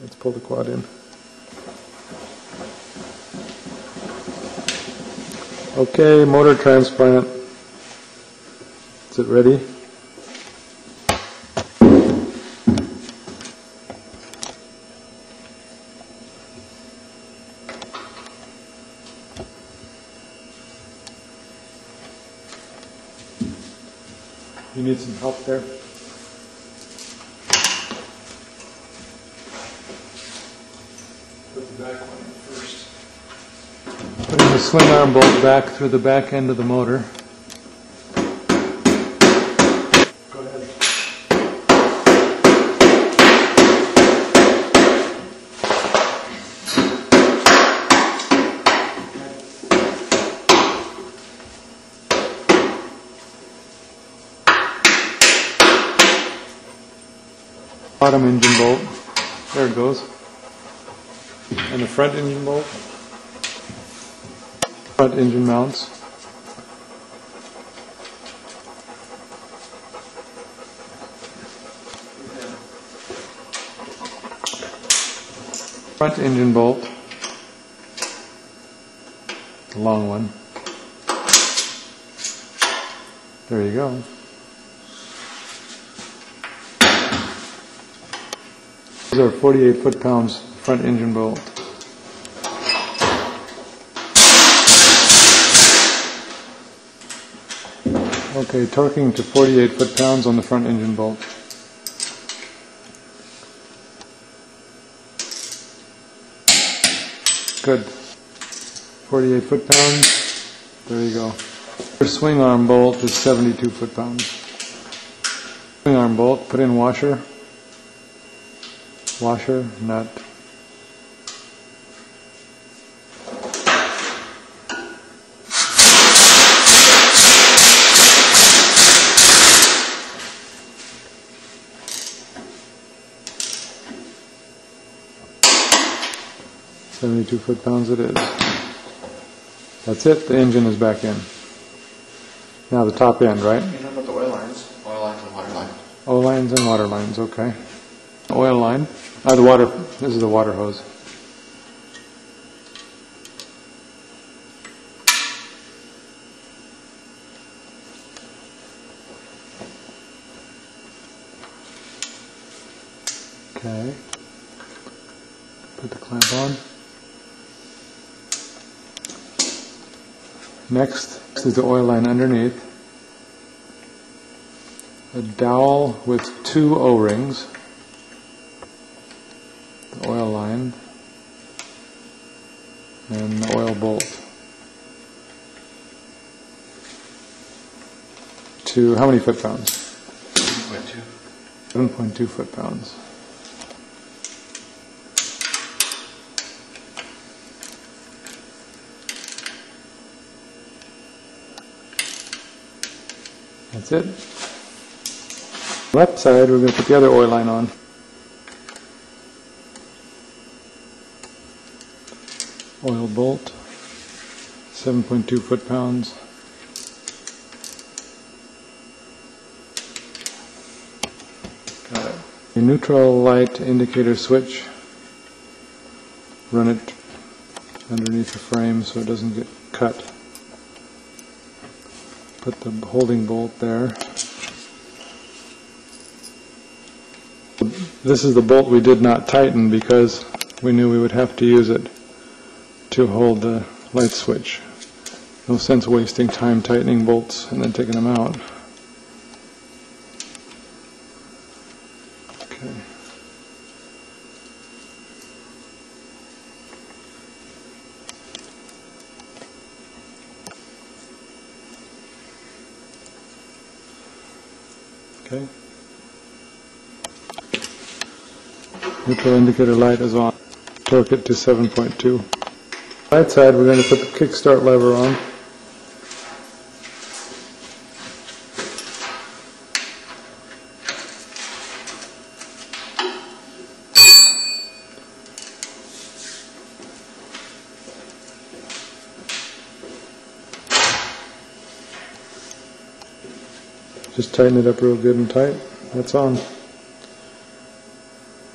Let's pull the quad in. Okay, motor transplant. Is it ready? You need some help there? Put the back one in first. Putting the swing arm bolt back through the back end of the motor. Go ahead. Bottom engine bolt. There it goes. And the front engine bolt. Front engine mounts. Front engine bolt. The long one. There you go. These are 48 foot-pounds front engine bolt. Okay, torquing to 48 foot-pounds on the front engine bolt. Good. 48 foot-pounds. There you go. Your swing arm bolt is 72 foot-pounds. Swing arm bolt, put in washer. Washer, nut. "72 foot-pounds it is." That's it. The engine is back in. Now the top end, right? You know about the oil lines and water lines. Oil lines and water lines. Okay. Oil line. The water. This is the water hose. Okay. Put the clamp on. Next is the oil line underneath. A dowel with 2 O-rings. The oil line. And the oil bolt. To how many foot-pounds? 7.2. 7.2 foot-pounds. That's it. Left side, we're going to put the other oil line on. Oil bolt, 7.2 foot-pounds. Got it. A neutral light indicator switch. Run it underneath the frame so it doesn't get cut. Put the holding bolt there. This is the bolt we did not tighten because we knew we would have to use it to hold the light switch. No sense wasting time tightening bolts and then taking them out. Okay. Okay. Neutral indicator light is on. Torque it to 7.2. Right side, we're going to put the kickstart lever on. Just tighten it up real good and tight. That's on.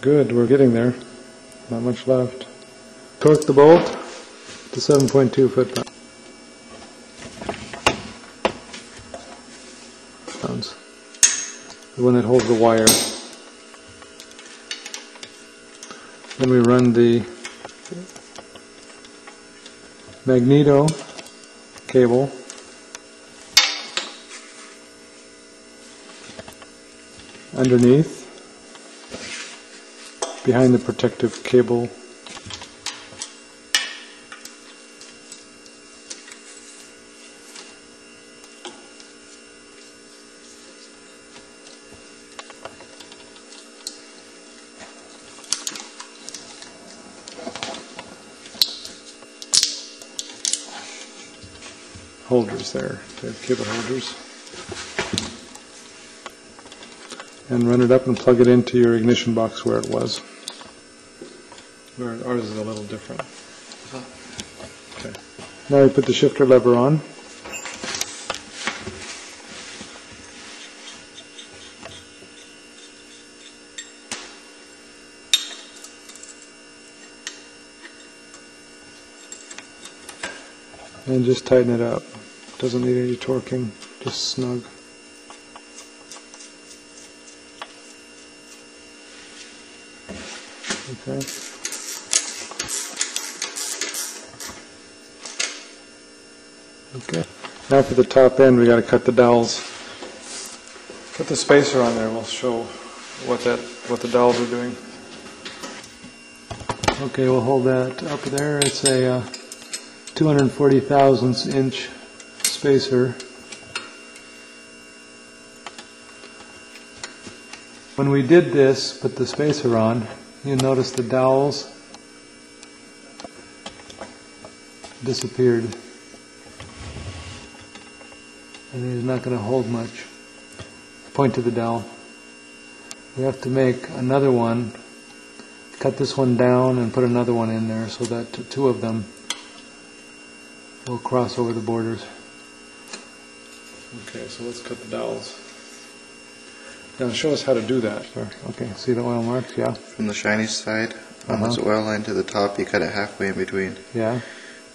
Good, we're getting there. not much left. Torque the bolt to 7.2 foot-pounds. The one that holds the wire. Then we run the magneto cable underneath, behind the protective cable. Holders there, they have cable holders. And run it up and plug it into your ignition box where it was. Ours is a little different. Okay. Now you put the shifter lever on. And just tighten it up. Doesn't need any torquing, just snug. Okay. Okay. Now for the top end, we got to cut the dowels. Put the spacer on there. We'll show what the dowels are doing. Okay, we'll hold that up there. It's a 240 thousandths inch spacer. When we did this, put the spacer on, you notice the dowels disappeared. And it's not going to hold much. Point to the dowel. We have to make another one, cut this one down and put another one in there so that two of them will cross over the borders. Okay, so let's cut the dowels. Now show us how to do that. Sure. Okay, see the oil marks? Yeah. From the shiny side on this oil line to the top, you cut it halfway in between. Yeah.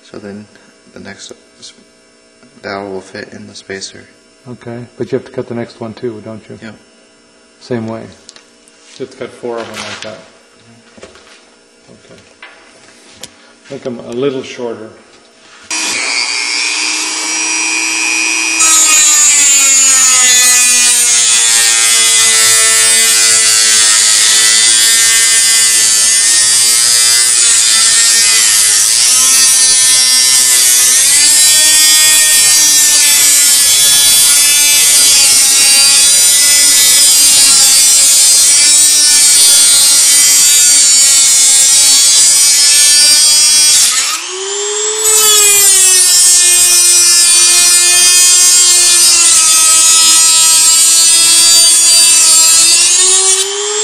So then the next dowel will fit in the spacer. Okay, but you have to cut the next one too, don't you? Yeah. Same way. Just cut 4 of them like that. Okay. Make them a little shorter.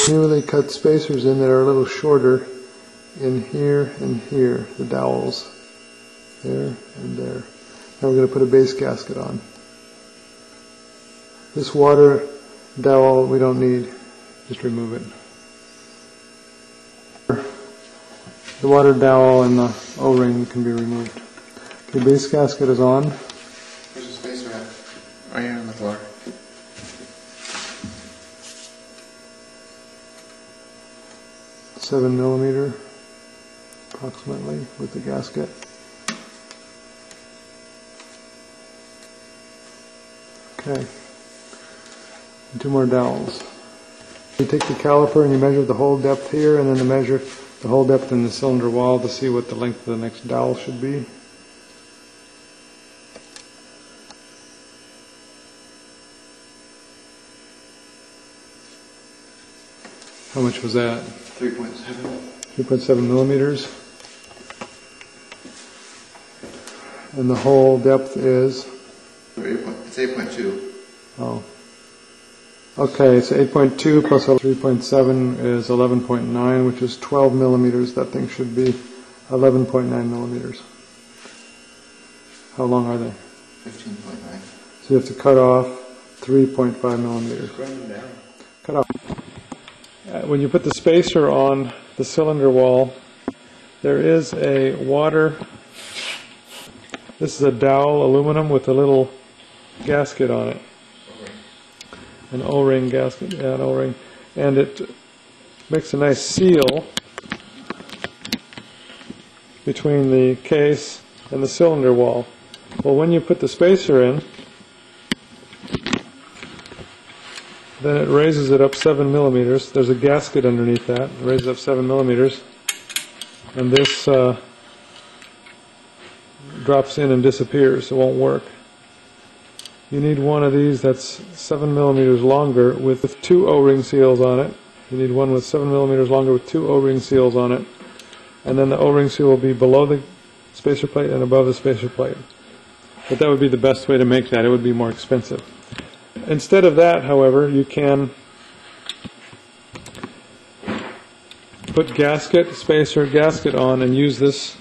Here they cut spacers in that are a little shorter in here and here, the dowels. There and there. Now we're going to put a base gasket on. This water dowel we don't need, just remove it. The water dowel and the O-ring can be removed. The base gasket is on. Where's the spacer at? Right here on the floor. .7 millimeter, approximately, with the gasket. Okay. And 2 more dowels. You take the caliper and you measure the hole depth here, and then you measure the hole depth in the cylinder wall to see what the length of the next dowel should be. How much was that? 3.7. 3.7 millimeters. And the hole depth is? It's 8.2. Oh. Okay, so 8.2 plus 3.7 is 11.9, which is 12 millimeters. That thing should be 11.9 millimeters. How long are they? 15.9. So you have to cut off 3.5 millimeters. Cut off. When you put the spacer on the cylinder wall, there is a water, this is a dowel aluminum with a little gasket on it. An O-ring gasket, yeah, an O-ring. And it makes a nice seal between the case and the cylinder wall. Well, when you put the spacer in, then it raises it up 7 millimeters. There's a gasket underneath that. It raises up 7 millimeters. And this drops in and disappears. It won't work. You need one of these that's 7 millimeters longer with 2 O-ring seals on it. You need one with 7 millimeters longer with 2 O-ring seals on it. And then the O-ring seal will be below the spacer plate and above the spacer plate. But that would be the best way to make that. It would be more expensive. Instead of that, however, you can put gasket, spacer, gasket on and use this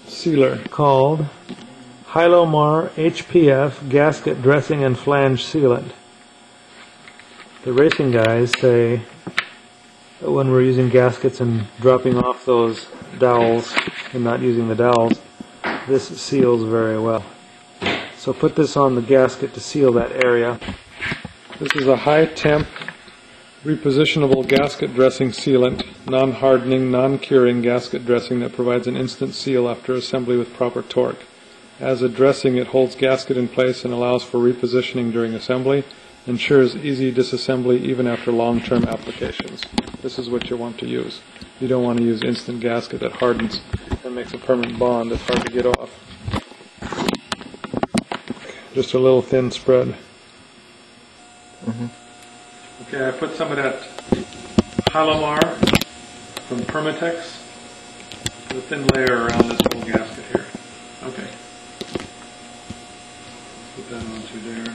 sealer called Hylomar HPF Gasket Dressing and Flange Sealant. The racing guys say that when we're using gaskets and dropping off those dowels and not using the dowels, this seals very well. So put this on the gasket to seal that area. This is a high-temp, repositionable gasket dressing sealant, non-hardening, non-curing gasket dressing that provides an instant seal after assembly with proper torque. As a dressing, it holds gasket in place and allows for repositioning during assembly, ensures easy disassembly even after long-term applications. This is what you want to use. You don't want to use instant gasket that hardens and makes a permanent bond that's hard to get off. Just a little thin spread. Okay, I put some of that Hylomar from Permatex, a thin layer around this whole gasket here. Okay. Put that onto there.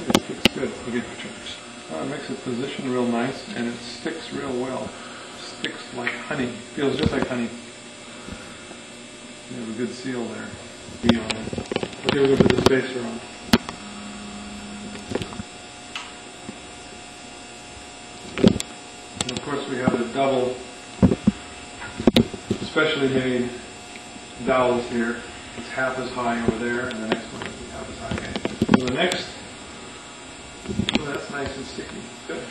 It sticks good. I'll get pictures. It makes it position real nice, and it sticks real well. It sticks like honey. Feels just like honey. You have a good seal there. Be on it. Okay, we're going to put the spacer on. And of course we have the double, specially made dowels here. It's half as high over there, and the next one is half as high again. So the next, oh, that's nice and sticky. Good.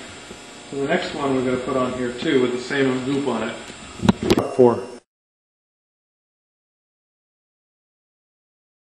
So the next one we're going to put on here too with the same goop on it. 4.